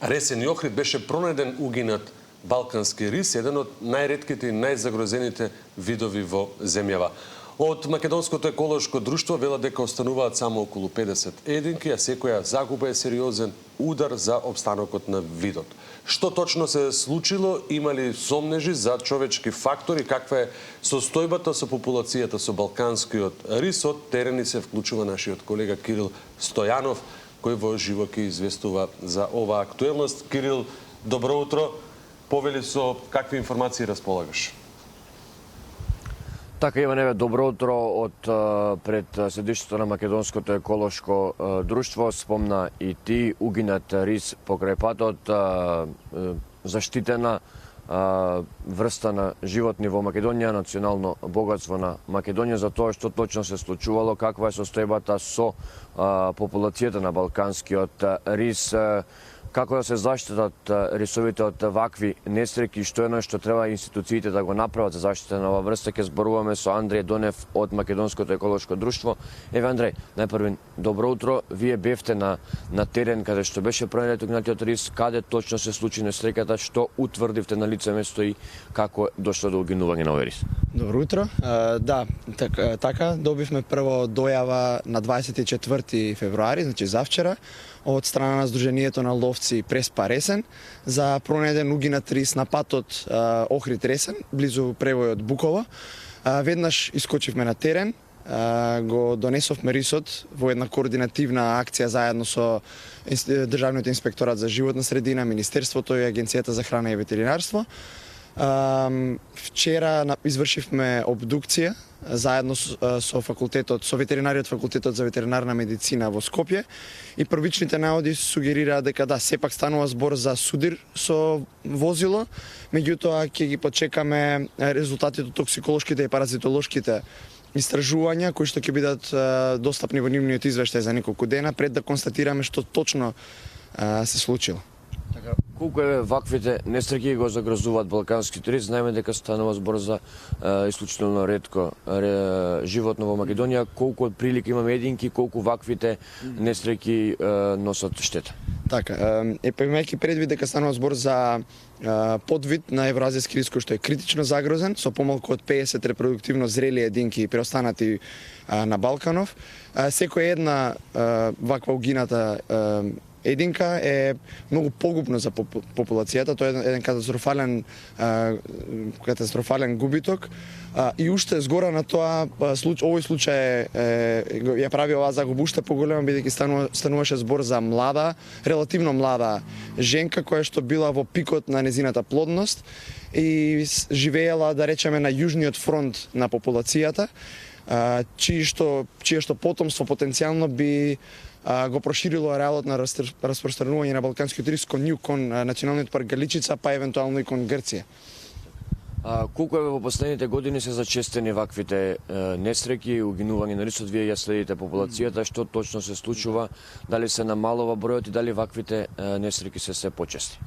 Ресен и Охрид беше пронајден угинат балкански рис, еден од најретките и најзагрозените видови во земјава. Од Македонското еколошко друштво велат дека остануваат само околу 50 единки, а секоја загуба е сериозен удар за обстанокот на видот. Што точно се случило, има ли сомнежи за човечки фактори, каква е состојбата со популацијата со балканскиот рис? Од терени се вклучува нашиот колега Кирил Стојанов, кој во живо ќе известува за оваа актуелност. Кирил, добро утро. Повели со какви информации располагаш? Така, Иване, добро утро од пред седиштето на Македонското еколошко друштво. Спомна и ти, угинат рис покрај патот, заштитена врста на животни во Македонија, национално богатство на Македонија, за тоа што точно се случувало, каква е состојбата со популацијата на балканскиот рис, како да се заштитат рисовите од вакви несреќи, што е што треба институциите да го направат за заштита на оваа врста. Ќе зборуваме со Андреј Донев од Македонското еколошко друштво. Еве, Андреј, најпрво добро утро. Вие бевте на терен каде што беше пронајден угинатиот рис, каде точно се случи несреќата, што утврдивте на лице место и како дошло до угинување на овој рис? Добро утро. Да, така добивме прво дојава на 24 февруари, значи завчера, од страна на Сдруженијето на ловци Преспа Ресен за пронајден угинат рис на патот Охрид Ресен, близу превојот Буково. Веднаш искочивме на терен, го донесовме рисот во една координативна акција заедно со Државниот инспекторат за животна средина, Министерството и Агенцијата за храна и ветеринарство. Вчера извршивме обдукција заедно со факултетот, со ветеринариот факултетот за ветеринарна медицина во Скопје и првичните наоди сугерираат дека да, сепак станува збор за судир со возило, меѓутоа ќе ги почекаме резултатите од токсиколошките и паразитолошките истражувања кои што ќе бидат достапни во нивниот извештај за неколку дена пред да констатираме што точно се случило. Така, колку е ваквите несреќи го загрозуваат балканскиот рис? Знаеме дека станува збор за исклучително ретко животно во Македонија. Колку од прилика имаме единки, колку ваквите несреќи носат штета? Така, имајќи предвид дека станува збор за подвид на евроазијски рис кој што е критично загрозен, со помалку од 50 репродуктивно зрели единки преостанати на Балканов, секоја една ваква угината единка е многу погубно за популацијата. Тоа е еден катастрофален губиток. И уште згора на тоа, овој случај ја прави оваа загуба уште поголема, бидејќи стануваше збор за млада, релативно млада женка која што била во пикот на незината плодност и живеела, да речеме, на јужниот фронт на популацијата, чие што потомство потенцијално би го проширило ареалот на распространување на балканскиот рис кон југ, кон Националниот парк Галичица, па евентуално и кон Грција. Колку во последните години се зачестени ваквите несреќи, угинување на рисот? Вие ја следите популацијата, што точно се случува, дали се намалува бројот и дали ваквите несреќи се почести?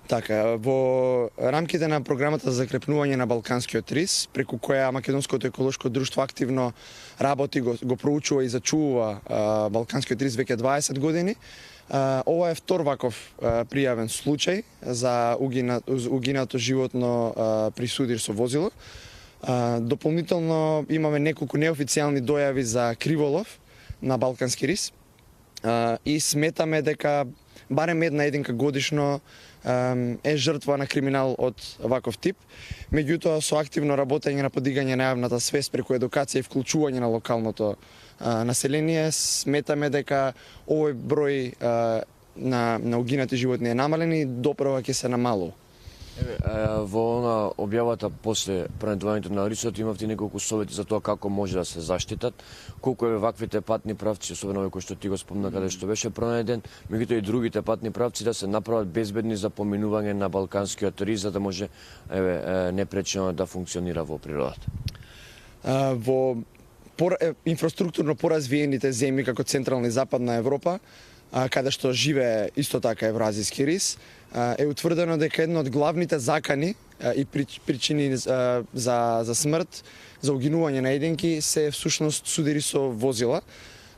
Така, во рамките на програмата за закрепнување на балканскиот рис, преку која Македонското еколошко друштво активно работи, го проучува и зачувува балканскиот рис веќе 20 години, ова е втор ваков пријавен случај за угинато животно при судир со возило. Дополнително имаме неколку неофицијални дојави за криволов на балкански рис и сметаме дека барем една единка годишно е жртва на криминал од ваков тип. Меѓутоа, со активно работење на подигање на јавната свест преку едукација и вклучување на локалното население, сметаме дека овој број на угинати животни е намален и доправа ќе се намалува. Во објавата после пронајдувањето на рисот имавте неколку совети за тоа како може да се заштитат. Колку е ваквите патни правци, особено овој кој што ти го спомна каде што беше пронајден, меѓутоа и другите патни правци да се направат безбедни за поминување на балканскиот рис, за да може непречено да функционира во природата. Во инфраструктурно поразвиените земји како Централна и Западна Европа, каде што живее исто така евроазијски рис, е утврдено дека една од главните закани и причини за смрт, за угинување на единки се всушност судири со возила.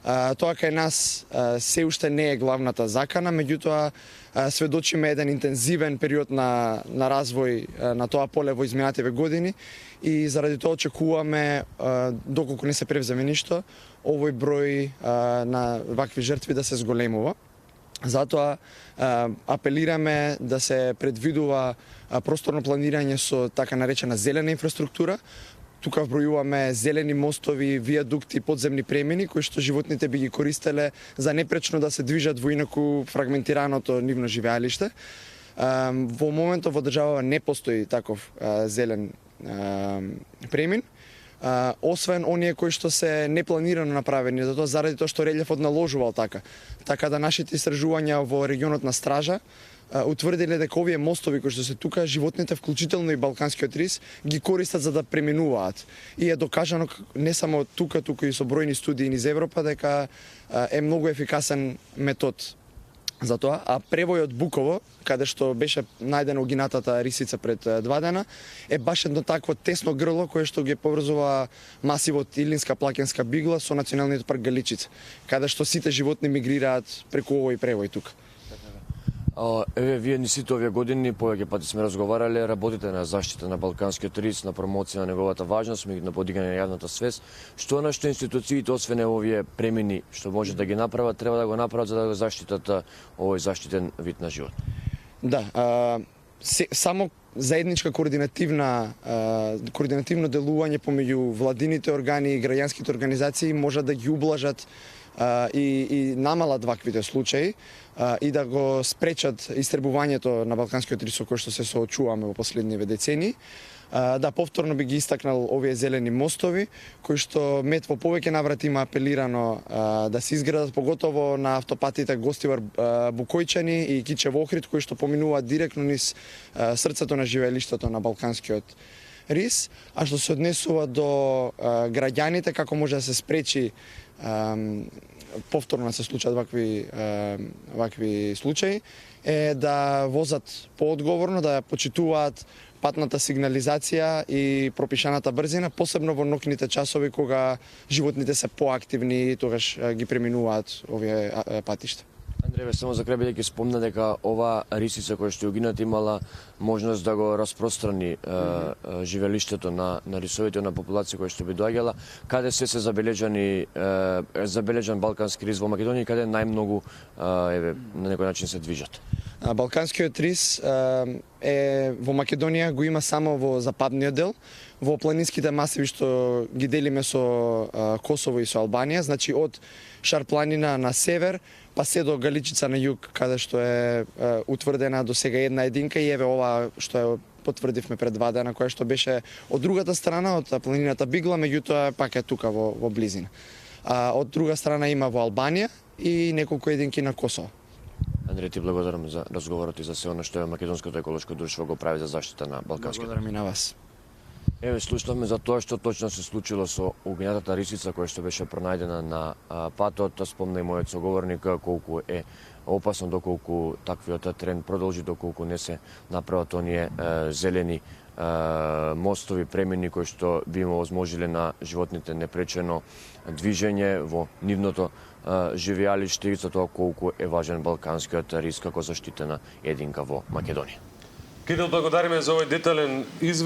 Тоа кај нас се уште не е главната закана, меѓутоа сведочиме еден интензивен период на развој на тоа поле во изминативе години и заради тоа очекуваме, доколку не се превземе ништо, овој број на вакви жртви да се зголемува. Затоа апелираме да се предвидува просторно планирање со така наречена зелена инфраструктура. Тука вбројуваме зелени мостови, виадукти, подземни премини кои што животните би ги користеле за непречно да се движат во инаку фрагментираното нивно живеалиште. Во моментот во државава не постои таков зелен премин, освен оние кои што се непланирано направени, затоа заради тоа што релјефот наложувал така. Така да нашите истражувања во регионот на Стража утврдиле дека овие мостови кои што се тука, животните, вклучително и балканскиот рис, ги користат за да преминуваат. И е докажано не само тука, туку и со бројни студии низ Европа дека е многу ефикасен метод за тоа. А превојот Буково, каде што беше најдена угинатата рисица пред 2 дена, е баш едно такво тесно грло кое што ги поврзува масивот Илинска плакенска бигла со националниот парк Галичица, каде што сите животни мигрираат преку овој превој тука. Еве, вие ни сите овие години, повеќе пати сме разговарале, работите на заштита на балканскиот рис, на промоција на неговата важност, на подигање на јавната свест. Што нашите институциите, освен овие премини што може да ги направат, треба да го направат за да го заштитат овој заштитен вид на живот? Да, само заедничка координативно делување помеѓу владините органи и граѓанските организации може да ги ублажат и намалат ваквите случаи и да го спречат истребувањето на балканскиот рис со кој што се соочуваме во последниве децении. Да, повторно би ги истакнал овие зелени мостови, кои што МЕТ во повеќе наврати има апелирано да се изградат, поготово на автопатите Гостивар Букојчани и Кичево Охрид, кои што поминуваат директно низ срцето на живеелиштето на балканскиот рис. А што се однесува до граѓаните, како може да се спречи повторно се случат вакви случаи, е да возат поодговорно, да почитуваат патната сигнализација и пропишаната брзина, посебно во ноќните часови кога животните се поактивни и тогаш ги преминуваат овие патишта. Андреје, само за крај бидејќи спомна дека ова рисица која што ја угинат имала можност да го распространи живелиштето на рисовите на популација која што би доаѓала, каде се забележан балкански рис во Македонија и каде најмногу на некој начин се движат? Балканскиот рис во Македонија го има само во западниот дел, во планинските масиви што ги делиме со Косово и со Албанија, значи од Шарпланина на север, па се до Галичица на југ, каде што е утврдена до сега една единка и еве ова што е потврдивме пред 2 дена, која што беше од другата страна, од планината Бигла, меѓутоа пак е тука во близина. Од друга страна има во Албанија и неколку единки на Косово. Андреј, ти благодарам за разговорот и за се оно што Македонското еколошко друштво го прави за заштита на балканскиот. Благодарам и на вас. Еве, слушнавме за тоа што точно се случило со угинатата рисица која што беше пронајдена на патот. Спомна и мојот соговорник колку е опасно доколку таквиот тренд продолжи, доколку не се направат оние зелени мостови, премини кои што би им овозможиле на животните непречено движење во нивното живеалиште и за тоа колку е важен балканскиот рис како заштитена единка во Македонија. Кидел, благодариме за овој детален извештај.